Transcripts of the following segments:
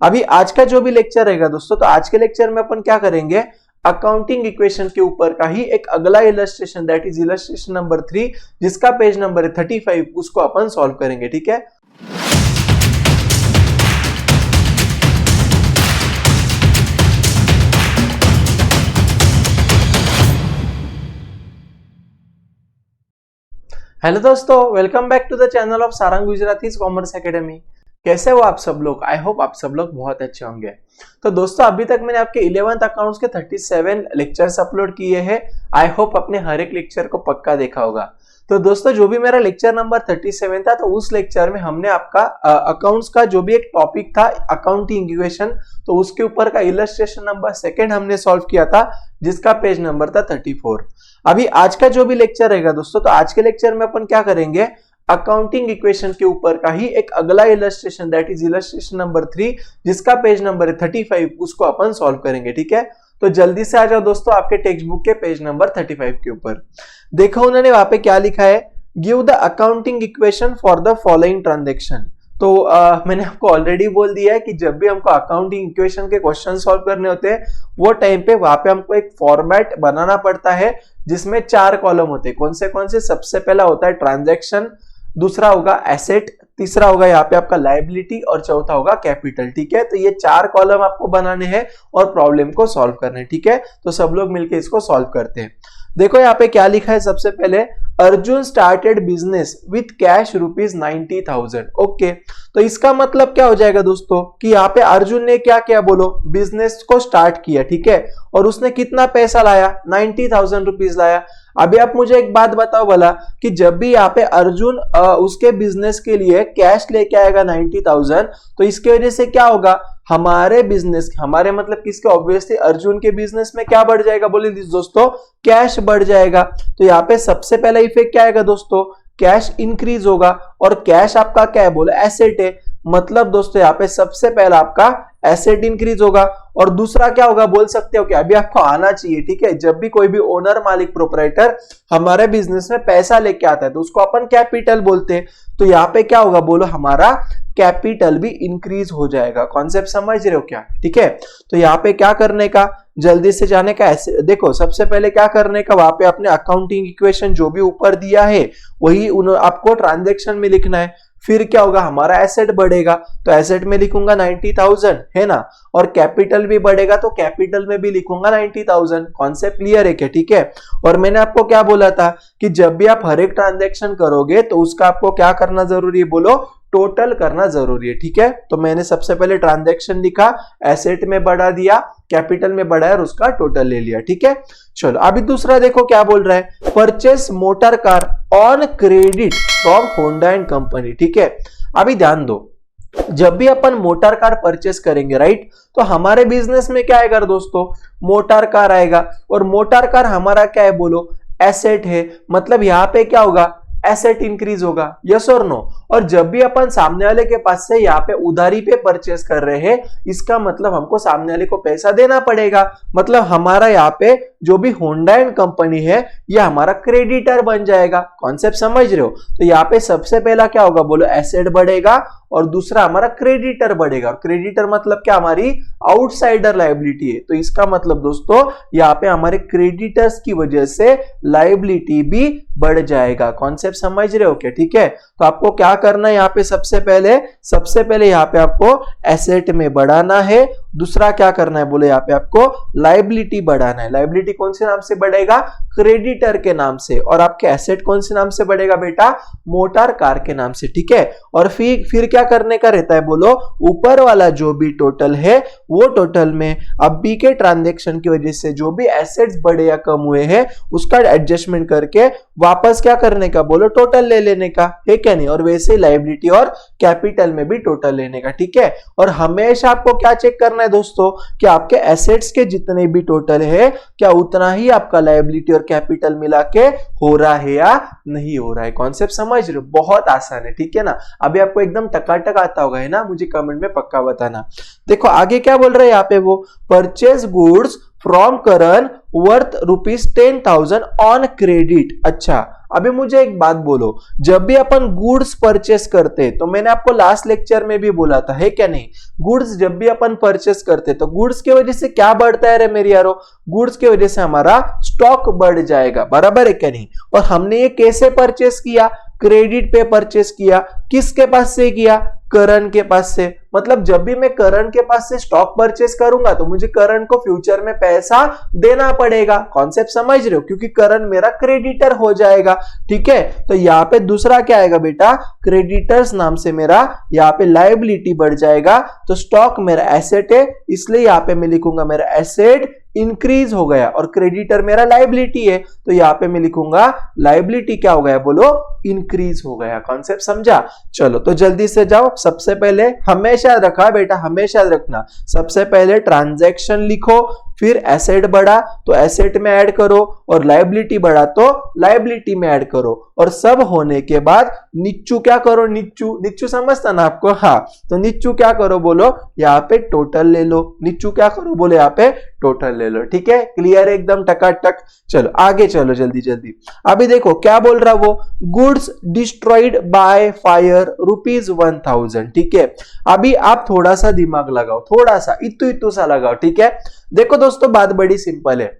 अभी आज का जो भी लेक्चर रहेगा दोस्तों, तो आज के लेक्चर में अपन क्या करेंगे, अकाउंटिंग इक्वेशन के ऊपर का ही एक अगला illustration, that is illustration number 3, जिसका पेज नंबर है 35, उसको अपन सॉल्व करेंगे। ठीक है, हेलो दोस्तों, welcome back to the channel of Sarang Gujarati's commerce academy. कैसे हो आप सब लोग? आई होप आप सब लोग बहुत अच्छे होंगे। तो दोस्तों, अभी तक मैंने आपके 11th अकाउंट्स के 37 लेक्चर्स अपलोड किए हैं। आई होप अपने हर एक लेक्चर को पक्का देखा होगा। तो दोस्तों, जो भी मेरा लेक्चर नंबर 37 था, तो उस लेक्चर में हमने आपका अकाउंट्स का जो भी एक टॉपिक था, अकाउंटिंग इक्वेशन, तो उसके ऊपर का इलस्ट्रेशन नंबर 2 हमने सॉल्व किया था, जिसका पेज नंबर था 34। अभी आज का जो भी लेक्चर रहेगा दोस्तों, तो आज के लेक्चर में अपन क्या करेंगे, अकाउंटिंग इक्वेशन के ऊपर का ही एक अगला illustration, that is illustration number 3, जिसका पेज नंबर है 35, उसको अपन सॉल्व करेंगे। ठीक है, तो जल्दी से आ जाओ दोस्तों आपके टेक्स्ट बुक के पेज नंबर 35 के ऊपर। देखो उन्होंने वहां पे क्या लिखा है, give the accounting equation for the following transaction. तो मैंने आपको ऑलरेडी बोल दिया है कि जब भी हमको अकाउंटिंग इक्वेशन के क्वेश्चन सॉल्व करने होते हैं, वो टाइम पे वहां पे हमको एक फॉर्मेट बनाना पड़ता है, जिसमें 4 कॉलम होते हैं। कौन से? सबसे पहला होता है ट्रांजैक्शन, दूसरा होगा एसेट, तीसरा होगा यहाँ पे आपका लायबिलिटी, और चौथा होगा कैपिटल। ठीक है, तो ये 4 कॉलम आपको बनाने हैं और प्रॉब्लम को सॉल्व करने हैं। ठीक है, तो सब लोग मिलकर इसको सॉल्व करते हैं। देखो यहाँ पे क्या लिखा है, सबसे पहले Arjun started business with cash ₹90,000। Okay, तो इसका मतलब क्या हो जाएगा दोस्तों, कि यहाँ पे अर्जुन ने क्या किया, बोलो, बिजनेस को स्टार्ट किया। ठीक है, और उसने कितना पैसा लाया, ₹90,000 लाया। अभी आप मुझे एक बात बताओ भला, कि जब भी यहाँ पे अर्जुन उसके बिजनेस के लिए कैश लेके आएगा 90,000, तो इसकी वजह से क्या होगा, हमारे बिजनेस, हमारे मतलब किसके, ऑब्वियसली अर्जुन के बिजनेस में क्या बढ़ जाएगा, बोले दोस्तों, कैश बढ़ जाएगा। तो यहाँ पे सबसे पहला इफेक्ट क्या आएगा दोस्तों, कैश इंक्रीज होगा, और कैश आपका क्या है, बोले एसेट है। मतलब दोस्तों यहाँ पे सबसे पहला आपका एसेट इंक्रीज होगा, और दूसरा क्या होगा, बोल सकते हो कि अभी आपको आना चाहिए। ठीक है, जब भी कोई भी ओनर, मालिक, प्रोपराइटर हमारे बिजनेस में पैसा लेके आता है, तो उसको अपन कैपिटल बोलते हैं। तो यहाँ पे क्या होगा, बोलो, हमारा कैपिटल भी इंक्रीज हो जाएगा। कॉन्सेप्ट समझ रहे हो क्या? ठीक है, तो यहाँ पे क्या करने का, जल्दी से जाने का, ऐसे देखो, सबसे पहले क्या करने का, वहां पे अपने अकाउंटिंग इक्वेशन जो भी ऊपर दिया है वही आपको ट्रांजैक्शन में लिखना है। फिर क्या होगा, हमारा एसेट बढ़ेगा, तो एसेट में लिखूंगा 90,000, है ना, और कैपिटल भी बढ़ेगा, तो कैपिटल में भी लिखूंगा 90,000। कॉन्सेप्ट क्लियर है क्या? ठीक है, और मैंने आपको क्या बोला था, कि जब भी आप हर एक ट्रांजैक्शन करोगे, तो उसका आपको क्या करना जरूरी है, बोलो, टोटल करना जरूरी है। ठीक है, तो मैंने सबसे पहले ट्रांजैक्शन लिखा, एसेट में बढ़ा दिया, कैपिटल में बढ़ाया, और उसका टोटल ले लिया। ठीक है, चलो अभी दूसरा देखो क्या बोल रहा है, purchase motor car on credit from Honda and company. ठीक है, अभी ध्यान दो, जब भी अपन मोटर कार परचेस करेंगे, राइट, तो हमारे बिजनेस में क्या आएगा दोस्तों, मोटर कार आएगा, और मोटर कार हमारा क्या है, बोलो, एसेट है। मतलब यहाँ पे क्या होगा, एसेट इंक्रीज होगा, यस और नो। और जब भी अपन सामने वाले के पास से यहाँ पे उधारी पे परचेस कर रहे हैं, इसका मतलब हमको सामने वाले को पैसा देना पड़ेगा। मतलब हमारा यहाँ पे जो भी होंडा एंड कंपनी है, ये हमारा क्रेडिटर बन जाएगा। कॉन्सेप्ट समझ रहे हो? तो यहाँ पे सबसे पहला क्या होगा, बोलो, एसेट बढ़ेगा, और दूसरा हमारा क्रेडिटर बढ़ेगा। और क्रेडिटर मतलब क्या, हमारी आउटसाइडर लायबिलिटी है। तो इसका मतलब दोस्तों, यहाँ पे हमारे क्रेडिटर्स की वजह से लायबिलिटी भी बढ़ जाएगा। कॉन्सेप्ट समझ रहे हो क्या? ठीक है, तो आपको क्या करना है, यहाँ पे सबसे पहले यहाँ पे आपको एसेट में बढ़ाना है। दूसरा क्या करना है, बोले, यहाँ पे आपको लायबिलिटी बढ़ाना है। लायबिलिटी कौन से नाम से बढ़ेगा, क्रेडिटर के नाम से। और आपके एसेट कौन से नाम से बढ़ेगा बेटा, मोटर कार के नाम से। ठीक है, और फिर क्या करने का रहता है, बोलो, ऊपर वाला जो भी टोटल है, वो टोटल में अभी के ट्रांजैक्शन की वजह से जो भी एसेट्स बढ़े या कम हुए हैं, उसका एडजस्टमेंट करके वापस क्या करने का, बोलो, टोटल ले लेने का, है क्या नहीं। और वैसे लायबिलिटी और कैपिटल में भी टोटल लेने का। ठीक है, और हमेशा आपको क्या चेक करना है दोस्तों, कि आपके एसेट्स के जितने भी टोटल है, क्या उतना ही आपका लायबिलिटी और कैपिटल मिला के हो रहा है या नहीं हो रहा है। कॉन्सेप्ट समझ रहे हो? बहुत आसान है। ठीक है ना, अभी आपको एकदम टकाटक आता होगा, है ना, मुझे कमेंट में पक्का बताना। देखो आगे क्या बोल रहे हैं यहाँ पे, वो purchase goods from Karan worth ₹10,000 on credit. अच्छा, अभी मुझे एक बात बोलो, जब भी अपन गुड्स परचेस करते तो मैंने आपको लास्ट लेक्चर में भी बोला था, है क्या नहीं, गुड्स जब भी अपन परचेस करते तो गुड्स की वजह से क्या बढ़ता है रे मेरी यारो, गुड्स की वजह से हमारा स्टॉक बढ़ जाएगा, बराबर है क्या नहीं। और हमने ये कैसे परचेस किया, क्रेडिट पे परचेस किया, किसके पास से किया, करण के पास से। मतलब जब भी मैं करण के पास से स्टॉक परचेस करूंगा तो मुझे करण को फ्यूचर में पैसा देना पड़ेगा, कॉन्सेप्ट समझ रहे हो, क्योंकि करण मेरा क्रेडिटर हो जाएगा, ठीक है। तो यहाँ पे दूसरा क्या आएगा बेटा, क्रेडिटर्स नाम से मेरा यहाँ पे लायबिलिटी बढ़ जाएगा, तो स्टॉक मेरा एसेट है, इसलिए यहाँ पे मैं लिखूंगा मेरा एसेट इंक्रीज हो गया, और क्रेडिटर मेरा लायबिलिटी है, तो यहाँ पे मैं लिखूंगा लायबिलिटी क्या हो गया, बोलो इंक्रीज हो गया। कॉन्सेप्ट समझा। चलो तो जल्दी से जाओ, सबसे पहले हमेशा रखा बेटा, हमेशा रखना, सबसे पहले ट्रांजैक्शन लिखो, फिर एसेट बढ़ा तो एसेट में ऐड करो, और लायबिलिटी बढ़ा तो लायबिलिटी में ऐड करो, और सब होने के बाद नीचू क्या करो, नीचू नीचू समझता ना आपको, हाँ, तो नीचू क्या करो बोलो, यहाँ पे टोटल ले लो, नीचू क्या करो बोलो, यहाँ पे टोटल ले लो, ठीक है, क्लियर एकदम टकाटक। चलो आगे चलो जल्दी जल्दी। अभी देखो क्या बोल रहा वो, गुड्स डिस्ट्रॉयड बाय फायर ₹1000, ठीक है। अभी आप थोड़ा सा दिमाग लगाओ, थोड़ा सा इतू इतू सा लगाओ, ठीक है। देखो दोस्तों बात बड़ी सिंपल है,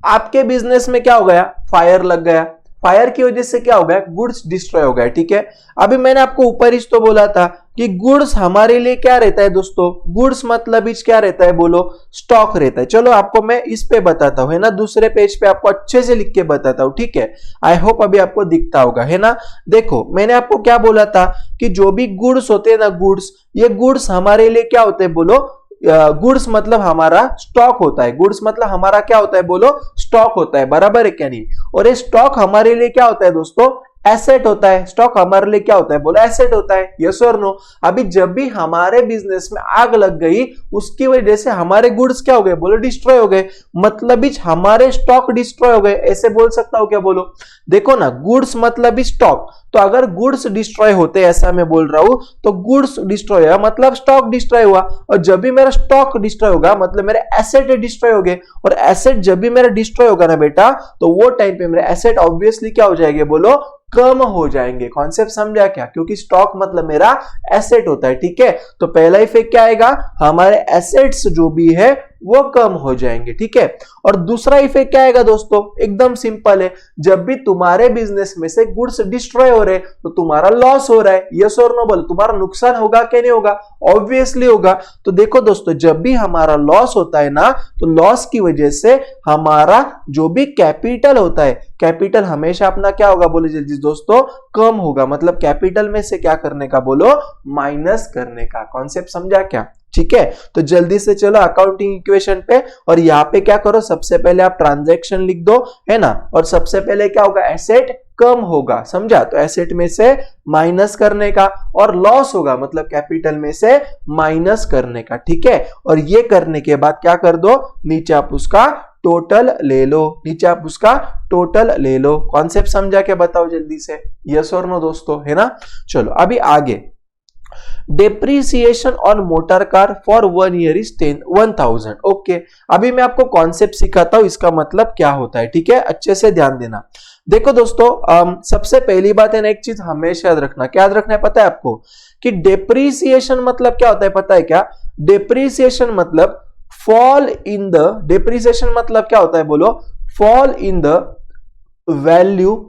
आपके बिजनेस में क्या हो गया, फायर लग गया, फायर की वजह से क्या हो गया, गुड्स डिस्ट्रॉय हो गया, ठीक है। अभी मैंने आपको ऊपर ही तो बोला था कि गुड्स हमारे लिए क्या रहता है दोस्तों, गुड्स मतलब क्या रहता है बोलो, स्टॉक रहता है। चलो आपको मैं इस पे बताता हूं, है ना, दूसरे पेज पे आपको अच्छे से लिख के बताता हूं, ठीक है। आई होप अभी आपको दिखता होगा, है ना। देखो मैंने आपको क्या बोला था कि जो भी गुड्स होते हैं ना, गुड्स, ये गुड्स हमारे लिए क्या होते हैं बोलो, गुड्स मतलब हमारा स्टॉक होता है, गुड्स मतलब हमारा क्या होता है बोलो, स्टॉक होता है, बराबर है क्या नहीं। और ये स्टॉक हमारे लिए क्या होता है दोस्तों, एसेट होता है। स्टॉक हमारे लिए क्या होता है बोलो, एसेट होता है, यस और नो। अभी जब भी हमारे बिजनेस में आग लग गई, उसकी वजह से हमारे गुड्स क्या हो गए बोलो, डिस्ट्रॉय हो गए, मतलब हमारे स्टॉक डिस्ट्रॉय हो गए, ऐसे बोल सकता हूं क्या बोलो। देखो ना, गुड्स मतलब स्टॉक, तो अगर गुड्स डिस्ट्रॉय होते, ऐसा मैं बोल रहा हूं, तो गुड्स डिस्ट्रॉय हुआ मतलब स्टॉक डिस्ट्रॉय हुआ, और जब भी मेरा स्टॉक डिस्ट्रॉय होगा मतलब मेरे एसेट डिस्ट्रॉय हो गए, और एसेट जब भी मेरा डिस्ट्रॉय होगा ना बेटा, तो वो टाइम पे मेरे एसेट ऑब्वियसली क्या हो जाएंगे बोलो, कम हो जाएंगे। कॉन्सेप्ट समझा क्या, क्योंकि स्टॉक मतलब मेरा एसेट होता है, ठीक है। तो पहला इफेक्ट क्या आएगा, हमारे एसेट्स जो भी है वो कम हो जाएंगे, ठीक है। और दूसरा इफेक्ट क्या आएगा दोस्तों, एकदम सिंपल है, जब भी तुम्हारे बिजनेस में से गुड्स डिस्ट्रॉय हो रहे तो तुम्हारा लॉस हो रहा है, यस और नो बोल, तुम्हारा नुकसान होगा कि नहीं होगा, ऑब्वियसली होगा। तो देखो दोस्तों, जब भी हमारा लॉस होता है ना, तो लॉस की वजह से हमारा जो भी कैपिटल होता है, कैपिटल हमेशा अपना क्या होगा बोलो जल्दी दोस्तों, कम होगा, मतलब कैपिटल में से क्या करने का बोलो, माइनस करने का। कॉन्सेप्ट समझा क्या, ठीक है। तो जल्दी से चलो अकाउंटिंग इक्वेशन पे, और यहाँ पे क्या करो, सबसे पहले आप ट्रांजैक्शन लिख दो, है ना, और सबसे पहले क्या होगा, एसेट कम होगा, समझा, तो एसेट में से माइनस करने का, और लॉस होगा मतलब कैपिटल में से माइनस करने का, ठीक है। और ये करने के बाद क्या कर दो, नीचे आप उसका टोटल ले लो, नीचे आप उसका टोटल ले लो। कॉन्सेप्ट समझा के बताओ जल्दी से, यस और नो दोस्तों, है ना। चलो अभी आगे, depreciation on motor car for 1 year is 1000। Okay, अभी मैं आपको कॉन्सेप्ट सिखाता हूं, इसका मतलब क्या होता है, ठीक है, अच्छे से ध्यान देना। देखो दोस्तों, सबसे पहली बात है ना, एक चीज हमेशा याद रखना, क्या याद रखना है पता है आपको, कि डेप्रीसिएशन मतलब क्या होता है पता है क्या, डेप्रीसिएशन मतलब फॉल इन द, डेप्रीसिएशन मतलब क्या होता है बोलो, fall in the value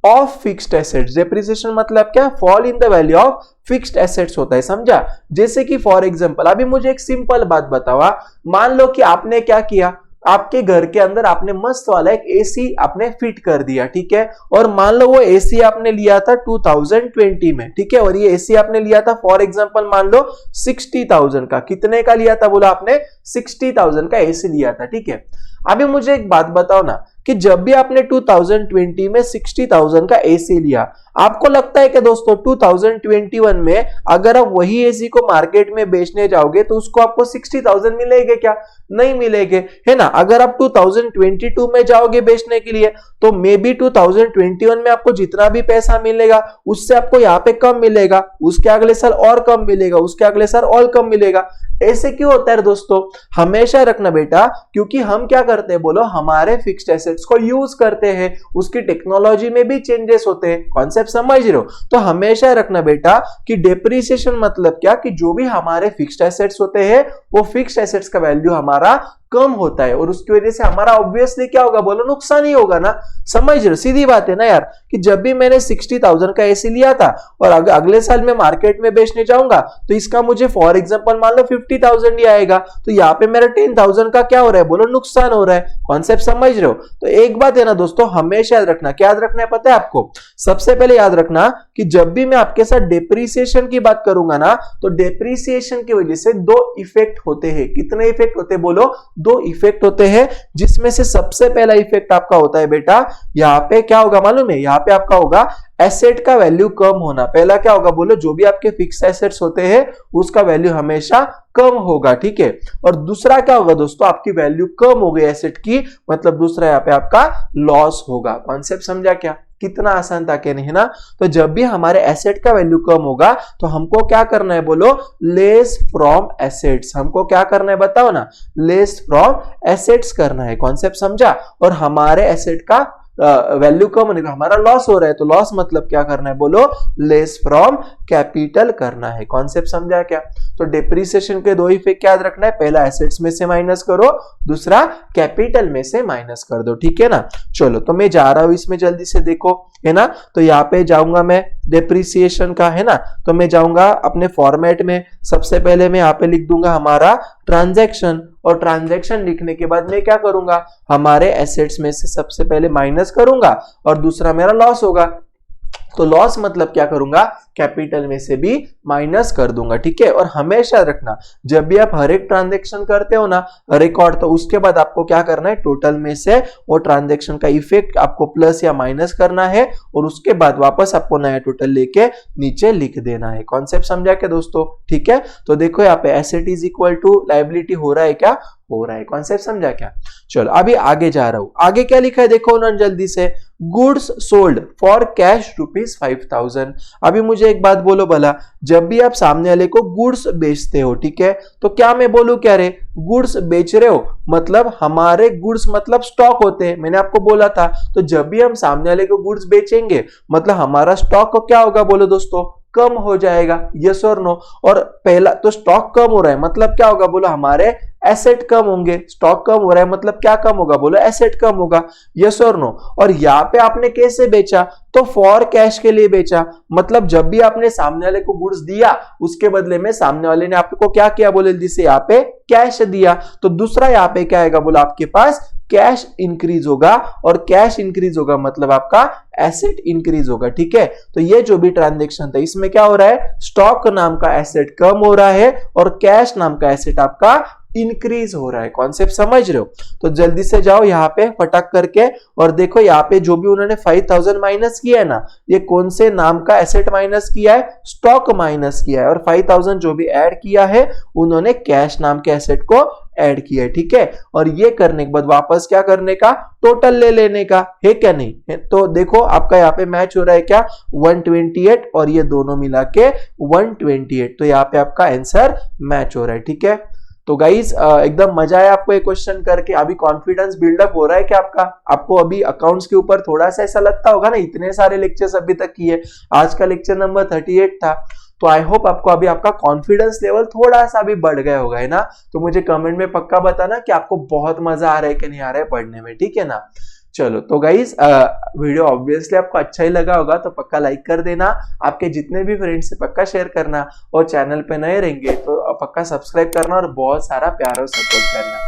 of fixed assets. Depreciation मतलब क्या, fall in the value of fixed assets होता है, समझा। जैसे कि फॉर एग्जांपल, अभी मुझे एक सिंपल बात बताओ, मान लो कि आपने क्या किया, आपके घर के अंदर आपने मस्त वाला एक एसी आपने फिट कर दिया, ठीक है, और मान लो वो एसी आपने लिया था 2020 में, ठीक है, और ये एसी आपने लिया था फॉर एग्जांपल मान लो 60,000 का, कितने का लिया था बोला आपने, 60,000 का एसी लिया था, ठीक है। अभी मुझे एक बात बताओ ना, कि जब भी आपने 2020 में 60,000 का एसी लिया, आपको लगता है कि दोस्तों 2021 में अगर आप वही एसी को मार्केट में बेचने जाओगे तो उसको आपको 60,000 मिलेंगे क्या, नहीं मिलेंगे, है ना। अगर आप 2022 में जाओगे बेचने के लिए तो मे बी 2021 में आपको जितना भी पैसा मिलेगा उससे आपको यहाँ पे कम मिलेगा, उसके अगले साल और कम मिलेगा, उसके अगले साल और कम मिलेगा, ऐसे क्यों होता है दोस्तों? हमेशा रखना बेटा, क्योंकि हम क्या करते हैं बोलो, हमारे फिक्स्ड एसेट्स को यूज करते हैं, उसकी टेक्नोलॉजी में भी चेंजेस होते हैं, कॉन्सेप्ट समझ रहे हो? तो हमेशा रखना बेटा कि डेप्रिसिएशन मतलब क्या, कि जो भी हमारे फिक्स्ड एसेट्स होते हैं वो फिक्स्ड एसेट्स का वैल्यू हमारा कम होता है और उसकी वजह से हमारा ऑब्वियसली क्या होगा बोलो, नुकसान ही होगा ना। समझ रहे हो? सीधी बात है ना यार, कि जब भी मैंने 60,000 का एसी लिया था और अगले साल मैं मार्केट में बेचने जाऊंगा तो इसका मुझे फॉर एग्जांपल मान लो 50,000 ही आएगा, तो यहाँ पे मेरा 10,000 का क्या हो रहा है बोलो, नुकसान हो रहा है। कॉन्सेप्ट समझ रहे हो? तो एक बात है ना दोस्तों, हमेशा याद रखना, क्या याद रखना है पता है आपको? सबसे पहले याद रखना कि जब भी मैं आपके साथ डेप्रिसिएशन की बात करूंगा ना, तो डेप्रिसिएशन की वजह से दो इफेक्ट होते हैं। कितने इफेक्ट होते हैं बोलो? दो इफेक्ट होते हैं, जिसमें से सबसे पहला इफेक्ट आपका होता है बेटा, यहां पे क्या होगा मालूम है? यहां पे आपका होगा एसेट का वैल्यू कम होना। पहला क्या होगा बोलो? जो भी आपके फिक्स्ड एसेट्स होते हैं उसका वैल्यू हमेशा कम होगा, ठीक है। और दूसरा क्या होगा दोस्तों? आपकी वैल्यू कम हो गई एसेट की, मतलब दूसरा यहाँ पे आपका लॉस होगा। कॉन्सेप्ट समझा क्या? कितना आसान था कि नहीं, है ना? तो जब भी हमारे एसेट का वैल्यू कम होगा तो हमको क्या करना है बोलो? Less from assets. हमको क्या करना है बताओ ना? लेस फ्रॉम एसेट्स करना है। कॉन्सेप्ट समझा? और हमारे एसेट का वैल्यू कम होने का हमारा लॉस हो रहा है, तो लॉस मतलब क्या करना है बोलो? लेस फ्रॉम कैपिटल करना है। कॉन्सेप्ट समझा क्या? तो डेप्रिसिएशन के दो इफेक्ट याद रखना है, पहला एसेट्स में से माइनस करो, दूसरा कैपिटल में से माइनस कर दो, ठीक है ना। चलो तो मैं जा रहा हूं इसमें, जल्दी से देखो, है ना। तो यहाँ पे जाऊंगा मैं डेप्रिसिएशन का, है ना। तो मैं जाऊंगा अपने फॉर्मेट में, सबसे पहले मैं यहाँ पे लिख दूंगा हमारा ट्रांजैक्शन, और ट्रांजैक्शन लिखने के बाद मैं क्या करूंगा? हमारे एसेट्स में से सबसे पहले माइनस करूंगा और दूसरा मेरा लॉस होगा। तो लॉस मतलब क्या करूंगा? कैपिटल में से भी माइनस कर दूंगा, ठीक है। और हमेशा रखना, जब भी आप हर एक ट्रांजैक्शन करते हो ना रिकॉर्ड, तो उसके बाद आपको क्या करना है? टोटल में से वो ट्रांजैक्शन का इफेक्ट आपको प्लस या माइनस करना है और उसके बाद वापस आपको नया टोटल लेके नीचे लिख देना है। कॉन्सेप्ट समझा क्या दोस्तों? ठीक है। तो देखो यहाँ पे asset is equal to liability हो रहा है, क्या हो रहा है? कॉन्सेप्ट समझा क्या? चलो अभी आगे जा रहा हूं। आगे क्या लिखा है देखो ना जल्दी से, गुड्स सोल्ड फॉर कैश ₹5,000। अभी मुझे एक बात बोलो भला, जब भी आप सामने वाले को गुड्स बेचते हो, ठीक है, तो क्या मैं बोलूं क्या रे? गुड्स बेच रहे हो मतलब हमारे गुड्स मतलब स्टॉक होते हैं, मैंने आपको बोला था। तो जब भी हम सामने वाले को गुड्स बेचेंगे मतलब हमारा स्टॉक को क्या होगा बोलो दोस्तों? कम हो जाएगा। यस और नो? और पहला तो स्टॉक कम हो रहा है मतलब क्या होगा बोलो? हमारे एसेट कम होंगे। स्टॉक कम हो रहा है मतलब क्या कम होगा बोलो? एसेट कम होगा। यस और नो? और यहाँ पे आपने कैसे बेचा? तो फॉर कैश के लिए बेचा, मतलब जब भी आपने सामने वाले को गुड्स दिया उसके बदले में सामने वाले ने आपको क्या किया बोले? जिसे यहाँ पे कैश दिया। तो दूसरा यहाँ पे क्या आएगा बोलो? आपके पास कैश इंक्रीज होगा, और कैश इंक्रीज होगा मतलब आपका एसेट इंक्रीज होगा, ठीक है। तो ये जो भी ट्रांजैक्शन था इसमें क्या हो रहा है? स्टॉक नाम का एसेट कम हो रहा है और कैश नाम का एसेट आपका इंक्रीज हो रहा है। कॉन्सेप्ट समझ रहे हो? तो जल्दी से जाओ यहाँ पे फटाक करके और देखो यहाँ पे जो भी उन्होंने 5,000 माइनस किया है ना, ये कौन से नाम का एसेट माइनस किया है? स्टॉक माइनस किया है। और 5,000 जो भी ऐड किया है उन्होंने कैश नाम के एसेट को ऐड किया है, ठीक है। और ये करने के बाद वापस क्या करने का? टोटल ले लेने का है, क्या नहीं है? तो देखो आपका यहाँ पे मैच हो रहा है क्या? 128 और ये दोनों मिला के 128। तो यहाँ पे आपका आंसर मैच हो रहा है, ठीक है। तो गाइज एकदम मजा आया आपको ये क्वेश्चन करके? अभी कॉन्फिडेंस बिल्डअप हो रहा है क्या आपका? आपको अभी अकाउंट्स के ऊपर थोड़ा सा ऐसा लगता होगा ना, इतने सारे लेक्चर्स अभी तक किए, आज का लेक्चर नंबर 38 था। तो आई होप आपको अभी आपका कॉन्फिडेंस लेवल थोड़ा सा भी बढ़ गया होगा, है ना। तो मुझे कमेंट में पक्का बताना कि आपको बहुत मजा आ रहा है कि नहीं आ रहा है पढ़ने में, ठीक है ना। चलो तो गाइज वीडियो ऑब्वियसली आपको अच्छा ही लगा होगा तो पक्का लाइक कर देना, आपके जितने भी फ्रेंड्स से पक्का शेयर करना, और चैनल पे नए रहेंगे तो पक्का सब्सक्राइब करना और बहुत सारा प्यार और सपोर्ट करना।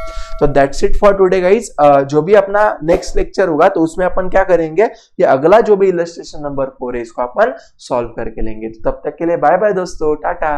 तो that's it for today guys. जो भी अपना नेक्स्ट लेक्चर होगा तो उसमें अपन क्या करेंगे, ये अगला जो भी इलस्ट्रेशन नंबर 4 है इसको अपन सॉल्व करके लेंगे। तो तब तक के लिए बाय बाय दोस्तों, टाटा।